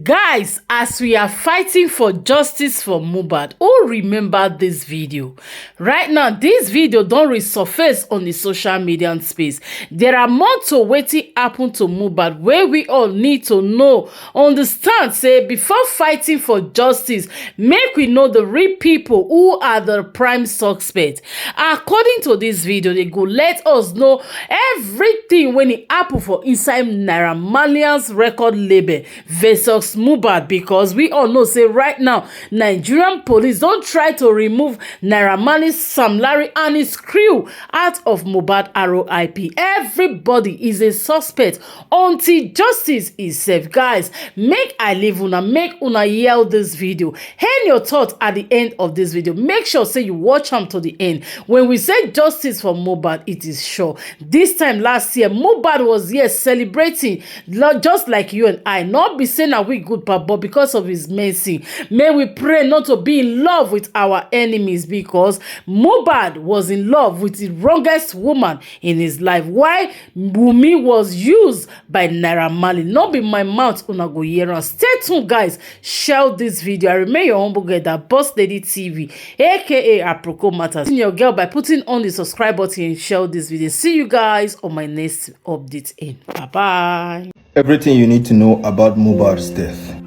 Guys, as we are fighting for justice for Mobad, who remember this video? Right now, this video don't resurface on the social media space. There are more to wetin happen to Mobad where we all need to know, understand, say, before fighting for justice, make we know the real people who are the prime suspects. According to this video, they go let us know everything when it happen for inside Naira Marley's record label versus Mobad, because we all know say right now Nigerian police don't try to remove Naira Marley's Sam Larry and his crew out of Mobad RIP. Everybody is a suspect until justice is served. Guys, make I leave una, make una yell this video. Hand your thoughts at the end of this video. Make sure say you watch them to the end. When we say justice for Mobad, it is sure. This time last year, Mobad was here celebrating just like you and I. Not be saying that we good, but because of his mercy, may we pray not to be in love with our enemies, because Mobad was in love with the wrongest woman in his life. Why Wummi was used by Naira Marley. Not be my mouth una go hear am. Stay tuned, guys. Share this video. I remain your humble girl, that Boss Lady TV, aka Aproko Matters. Your girl by putting on the subscribe button and share this video. See you guys on my next update. Bye bye. Everything you need to know about Mobad's death.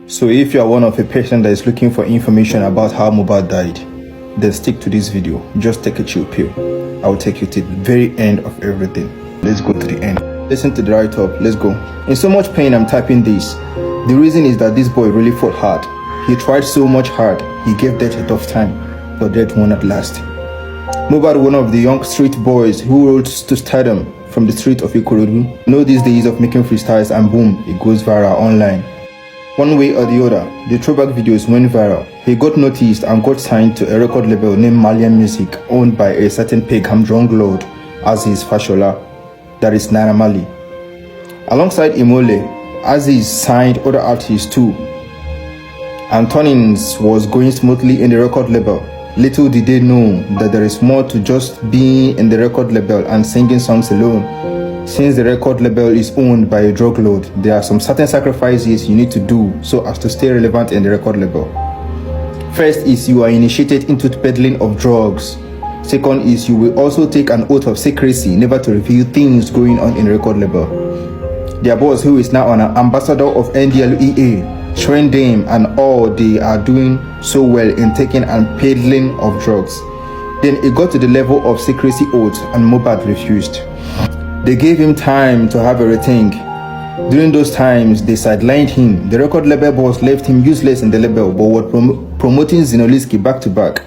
So if you are one of a patient that is looking for information about how Mobad died, then stick to this video. Just take a chill pill. I will take you to the very end of everything. Let's go to the end. Listen to the right up. Let's go. In so much pain, I'm typing this. The reason is that this boy really fought hard. He tried so much hard. He gave death a tough time, but death won at last. Mobad, one of the young street boys who rose to stardom from the street of IKORODU. Know these days of making freestyles and boom, it goes viral online. One way or the other, the throwback videos went viral. He got noticed and got signed to a record label named Malian Music, owned by a certain Pegam drug lord Aziz Fashola, that is Naira Marley. Alongside Imole, Aziz signed other artists too, and turnings was going smoothly in the record label. Little did they know that there is more to just being in the record label and singing songs alone. Since the record label is owned by a drug lord, there are some certain sacrifices you need to do so as to stay relevant in the record label. First is you are initiated into peddling of drugs. Second is you will also take an oath of secrecy, never to reveal things going on in the record label. Their boss, who is now an ambassador of NDLEA, trained them and all they are doing so well in taking and peddling of drugs. Then it got to the level of secrecy oath and Mobad refused. They gave him time to have a rethink. During those times, they sidelined him. The record label boss left him useless in the label, but was promoting Zinoliski back to back.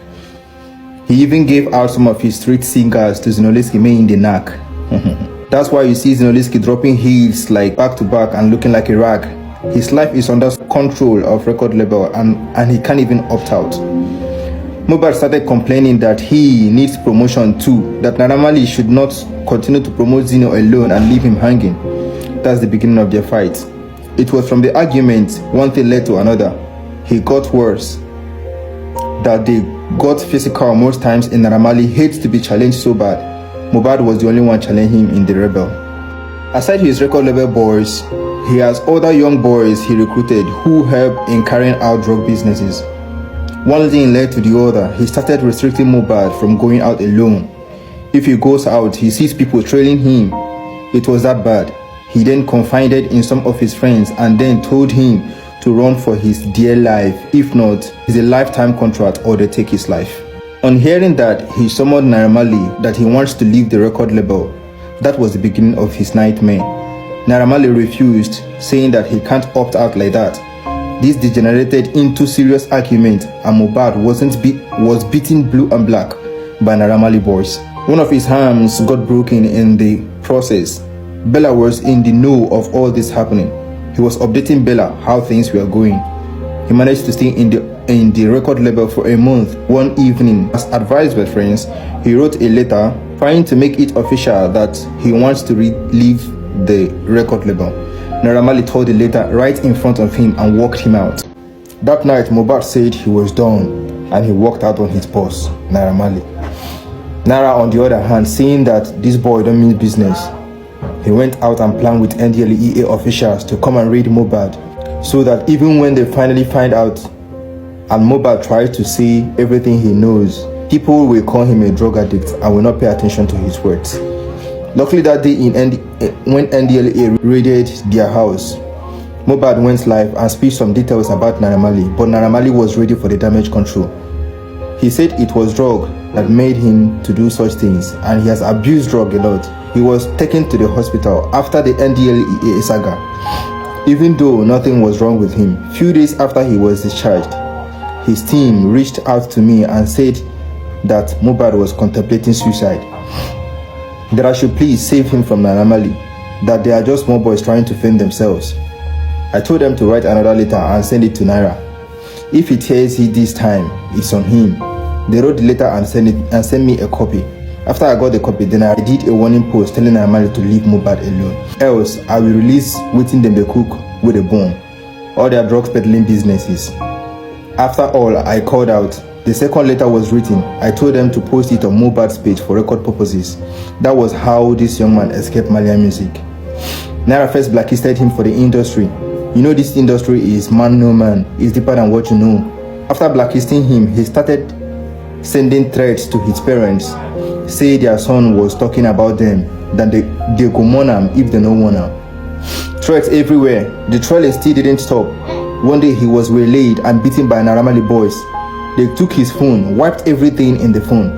He even gave out some of his street singers to Zinoliski in the knack. That's why you see Zinoliski dropping hits like back to back and looking like a rag. His life is under control of record label and he can't even opt out. Mobad started complaining that he needs promotion too, that Naira Marley should not continue to promote Zino alone and leave him hanging. That's the beginning of their fight. It was from the argument, one thing led to another. He got worse, that they got physical most times, and Naira Marley hates to be challenged so bad. Mobad was the only one challenging him in the rebel. Aside his record label boys, he has other young boys he recruited who help in carrying out drug businesses. One thing led to the other. He started restricting Mobad from going out alone. If he goes out, he sees people trailing him. It was that bad. He then confided in some of his friends and then told him to run for his dear life. If not, it's a lifetime contract or they take his life. On hearing that, he summoned Naira Marley that he wants to leave the record label. That was the beginning of his nightmare. Naira Marley refused, saying that he can't opt out like that. This degenerated into serious argument and Mobad was beaten blue and black by Naira Marley boys. One of his arms got broken in the process. Bella was in the know of all this happening. He was updating Bella how things were going. He managed to stay in the record label for a month. One evening, as advised by friends, he wrote a letter trying to make it official that he wants to leave the record label. Naira Marley tore the letter right in front of him and walked him out. That night, Mobad said he was done and he walked out on his boss, Naira Marley. Naira, on the other hand, seeing that this boy don't mean business, he went out and planned with NDLEA officials to come and raid Mobad. so that even when they finally find out and Mobad tries to say everything he knows, people will call him a drug addict and will not pay attention to his words. Luckily that day when NDLA raided their house, Mobad went live and spilled some details about Naira Marley, but Naira Marley was ready for the damage control. He said it was drug that made him to do such things, and he has abused drug a lot. He was taken to the hospital after the NDLEA saga, even though nothing was wrong with him. Few days after he was discharged, his team reached out to me and said that Mobad was contemplating suicide, that I should please save him from Naira Marley, that they are just small boys trying to fend themselves. I told them to write another letter and send it to Naira. If he tears it this time, it's on him. They wrote the letter and sent me a copy. After I got the copy, then I did a warning post telling Naira Marley to leave Mobad alone. Else, I will release waiting them they cook with a bone, all their drugs peddling businesses. After all, I called out. The second letter was written. I told them to post it on Mobad's page for record purposes. That was how this young man escaped Malian music. Naira first blacklisted him for the industry. You know this industry is man no man, it's deeper than what you know. After blacklisting him, he started sending threats to his parents, say their son was talking about them, that they go mourn him if they don't want him. Threats everywhere. The trailing still didn't stop. One day he was waylaid and beaten by Naira Marley boys. They took his phone, wiped everything in the phone,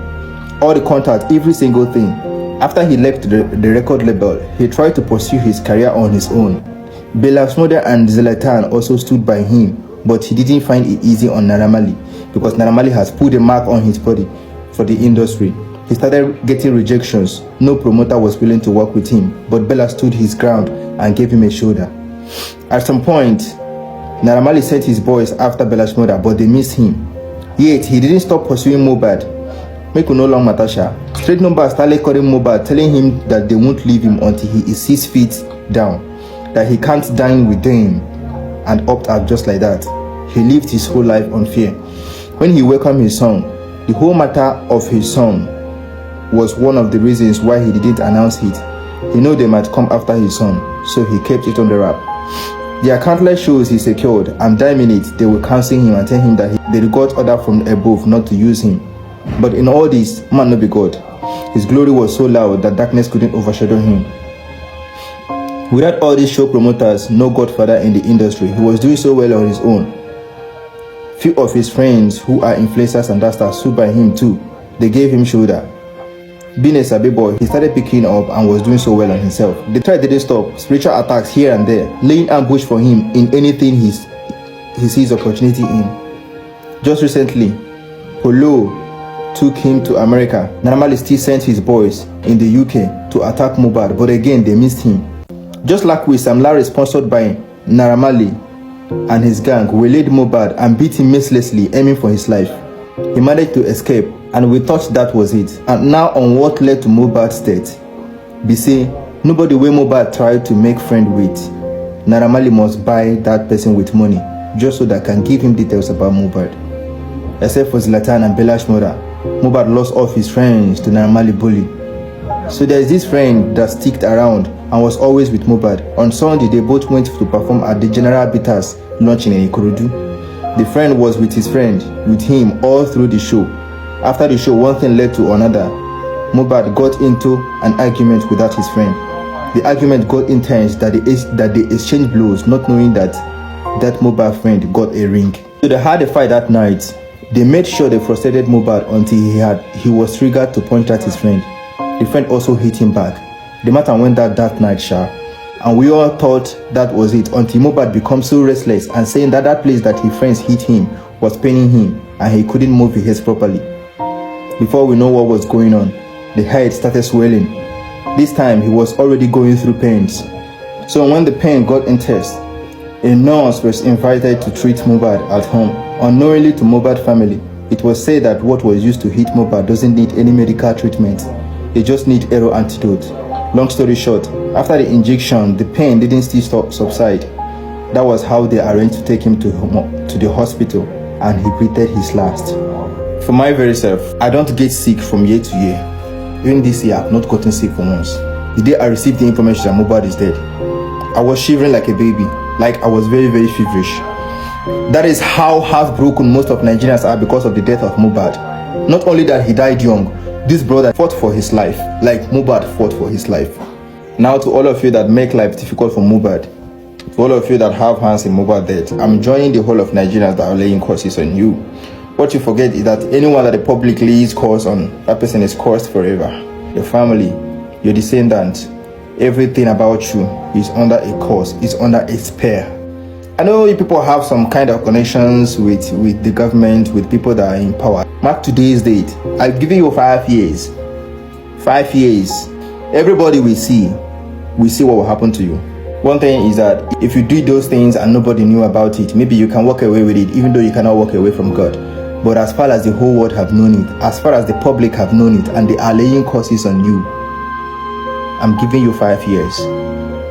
all the contacts, every single thing. After he left the record label, he tried to pursue his career on his own. Belasmode and Zlatan also stood by him, but he didn't find it easy on Naira Marley because Naira Marley has put a mark on his body for the industry. He started getting rejections. No promoter was willing to work with him, but Bella stood his ground and gave him a shoulder. At some point, Naira Marley sent his boys after Belasmode, but they missed him. Yet, he didn't stop pursuing Mobad. Make no long matasha. Straight Mobad started calling Mobad, telling him that they won't leave him until he is 6 feet down, that he can't dine with them, and opt out just like that. He lived his whole life on fear. When he welcomed his son, the whole matter of his son was one of the reasons why he didn't announce it. He knew they might come after his son, so he kept it on the wrap. There are countless shows he secured, and damn it, they will cancel him and tell him that they got order from above not to use him. But in all this, man no be God. His glory was so loud that darkness couldn't overshadow him. Without all these show promoters, no godfather in the industry, he was doing so well on his own. Few of his friends who are influencers and that stars stood by him too. They gave him shoulder. Being a sabi boy, he started picking up and was doing so well on himself. The threat didn't stop. Spiritual attacks here and there, laying ambush for him in anything he sees opportunity in. Just recently, Polo took him to America. Naira Marley still sent his boys in the UK to attack Mobad, but again they missed him. Just like with Sam Larry, sponsored by Naira Marley and his gang, waylaid Mobad and beat him mercilessly, aiming for his life. He managed to escape, and we thought that was it. And now on what led to Mobad's death, be say nobody wey Mobad tried to make friend with, Naira Marley must buy that person with money just so that can give him details about Mobad. Except for Zlatan and Belasmode, Mobad lost all his friends to Naira Marley bully. So there's this friend that sticked around and was always with Mobad. On Sunday, they both went to perform at the General Bitters launching in IKORODU. The friend was with his friend, with him all through the show. After the show, one thing led to another. Mobad got into an argument without his friend. The argument got intense that they exchanged blows, not knowing that Mobad friend got a ring. So they had a fight that night. They made sure they frustrated Mobad until he was triggered to point at his friend. The friend also hit him back. The matter went that night, sha. And we all thought that was it until Mobad became so restless and saying that place that his friends hit him was paining him and he couldn't move his head properly. Before we know what was going on, the head started swelling. This time he was already going through pains. So when the pain got intense, a nurse was invited to treat Mobad at home. Unknowingly to Mobad family, it was said that what was used to hit Mobad doesn't need any medical treatment. They just need arrow antidote. Long story short, after the injection, the pain didn't still subside. That was how they arranged to take him to the hospital, and he breathed his last. For my very self, I don't get sick from year to year. Even this year, I've not gotten sick for once. The day I received the information that Mobad is dead, I was shivering like a baby. Like I was very, very feverish. That is how heartbroken most of Nigerians are because of the death of Mobad. Not only that he died young, this brother fought for his life, like Mobad fought for his life. Now to all of you that make life difficult for Mobad, to all of you that have hands in Mobad death, I'm joining the whole of Nigerians that are laying curses on you. What you forget is that anyone that the public lays curse on, that person is cursed forever. Your family, your descendants, everything about you is under a curse, is under a spell. I know you people have some kind of connections with the government, with people that are in power. Mark today's date. I've given you 5 years. 5 years. Everybody will see what will happen to you. One thing is that if you do those things and nobody knew about it, maybe you can walk away with it, even though you cannot walk away from God. But as far as the whole world have known it, as far as the public have known it, and they are laying curses on you, I'm giving you 5 years.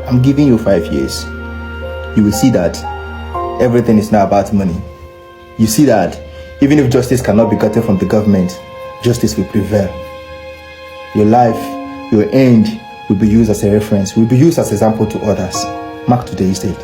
I'm giving you 5 years. You will see that everything is now about money. You see that even if justice cannot be gotten from the government, justice will prevail. Your life, your end will be used as a reference, will be used as an example to others. Mark today's date.